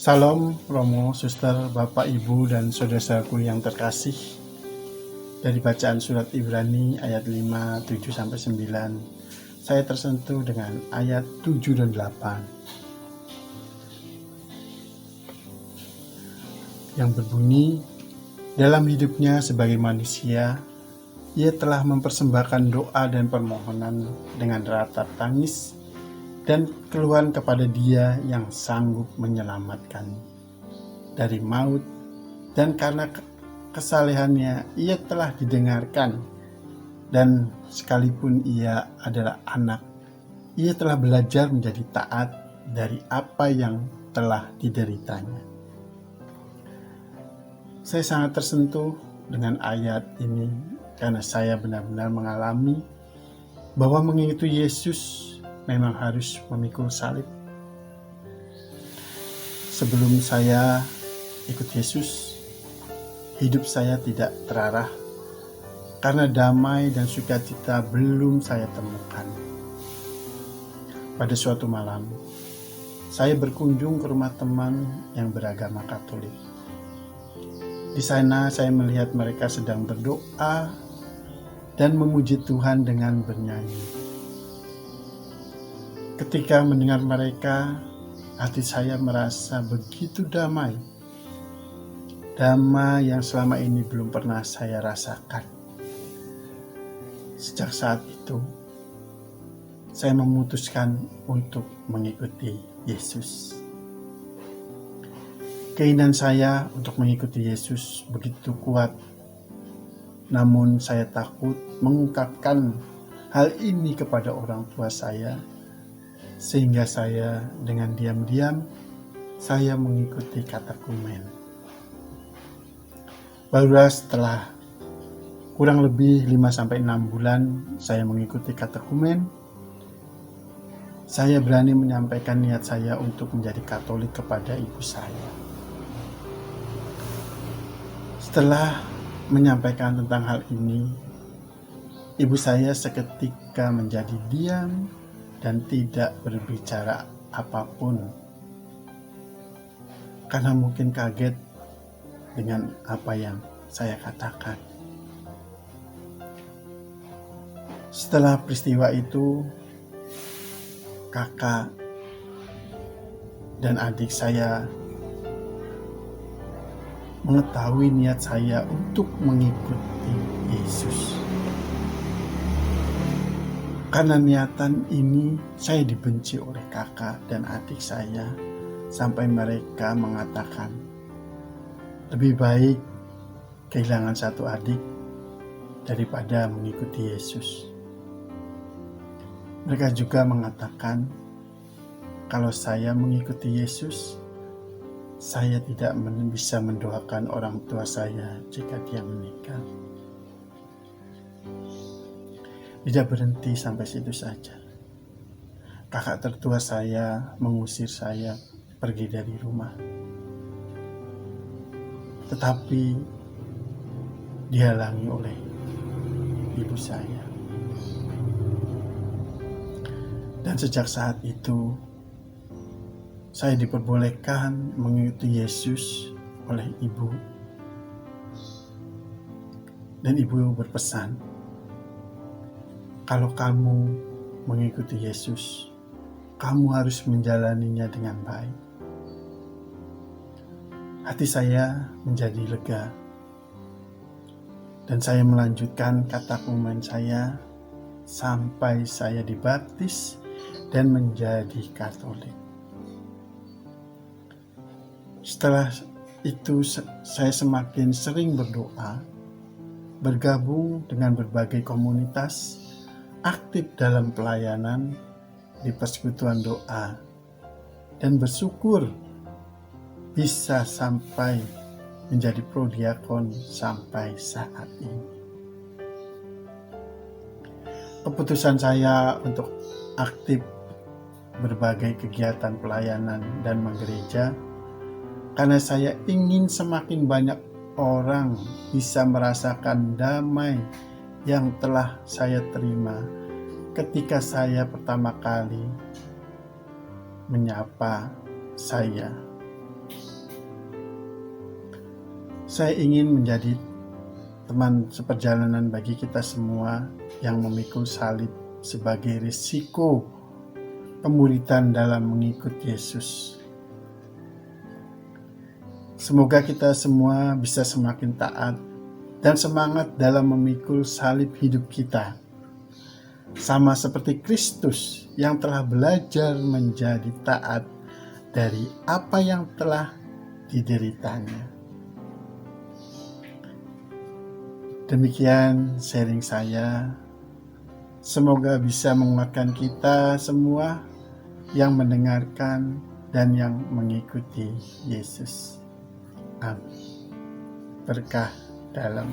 Salam Romo, Suster, Bapak, Ibu, dan saudara-saudaraku yang terkasih. Dari bacaan surat Ibrani ayat 5, 7-9, saya tersentuh dengan ayat 7 dan 8 yang berbunyi, dalam hidupnya sebagai manusia, ia telah mempersembahkan doa dan permohonan dengan ratap tangis dan keluhan kepada Dia yang sanggup menyelamatkan dari maut, dan karena kesalehannya ia telah didengarkan, dan sekalipun ia adalah anak, ia telah belajar menjadi taat dari apa yang telah dideritanya. Saya sangat tersentuh dengan ayat ini karena saya benar-benar mengalami bahwa mengikuti Yesus memang harus memikul salib. Sebelum saya ikut Yesus, hidup saya tidak terarah karena damai dan sukacita belum saya temukan. Pada suatu malam, saya berkunjung ke rumah teman yang beragama Katolik. Di sana saya melihat mereka sedang berdoa dan memuji Tuhan dengan bernyanyi. Ketika mendengar mereka, hati saya merasa begitu damai. Damai yang selama ini belum pernah saya rasakan. Sejak saat itu, saya memutuskan untuk mengikuti Yesus. Keinginan saya untuk mengikuti Yesus begitu kuat, namun saya takut mengungkapkan hal ini kepada orang tua saya, sehingga saya dengan diam-diam saya mengikuti katekumen. Barulah setelah kurang lebih 5-6 bulan saya mengikuti katekumen, saya berani menyampaikan niat saya untuk menjadi Katolik kepada ibu saya. Setelah menyampaikan tentang hal ini, ibu saya seketika menjadi diam dan tidak berbicara apapun, karena mungkin kaget dengan apa yang saya katakan. Setelah peristiwa itu, kakak dan adik saya mengetahui niat saya untuk mengikuti Yesus. Karena niatan ini saya dibenci oleh kakak dan adik saya, sampai mereka mengatakan, lebih baik kehilangan satu adik daripada mengikuti Yesus. Mereka juga mengatakan, kalau saya mengikuti Yesus, saya tidak bisa mendoakan orang tua saya jika dia meninggal. Tidak berhenti sampai situ saja. Kakak tertua saya mengusir saya pergi dari rumah. Tetapi dihalangi oleh ibu saya. Dan sejak saat itu, saya diperbolehkan mengikuti Yesus oleh ibu. Dan ibu berpesan, kalau kamu mengikuti Yesus, kamu harus menjalaninya dengan baik. Hati saya menjadi lega, dan saya melanjutkan katekumen saya sampai saya dibaptis dan menjadi Katolik. Setelah itu saya semakin sering berdoa, bergabung dengan berbagai komunitas, aktif dalam pelayanan di persekutuan doa, dan bersyukur bisa sampai menjadi prodiakon sampai saat ini. Keputusan saya untuk aktif berbagai kegiatan pelayanan dan menggereja karena saya ingin semakin banyak orang bisa merasakan damai yang telah saya terima ketika saya pertama kali menyapa saya Saya ingin menjadi teman seperjalanan bagi kita semua yang memikul salib sebagai risiko pemuridan dalam mengikut Yesus. Semoga kita semua bisa semakin taat dan semangat dalam memikul salib hidup kita, sama seperti Kristus yang telah belajar menjadi taat dari apa yang telah dideritanya. Demikian sharing saya. Semoga bisa menguatkan kita semua yang mendengarkan dan yang mengikuti Yesus. Amin. Berkah dalam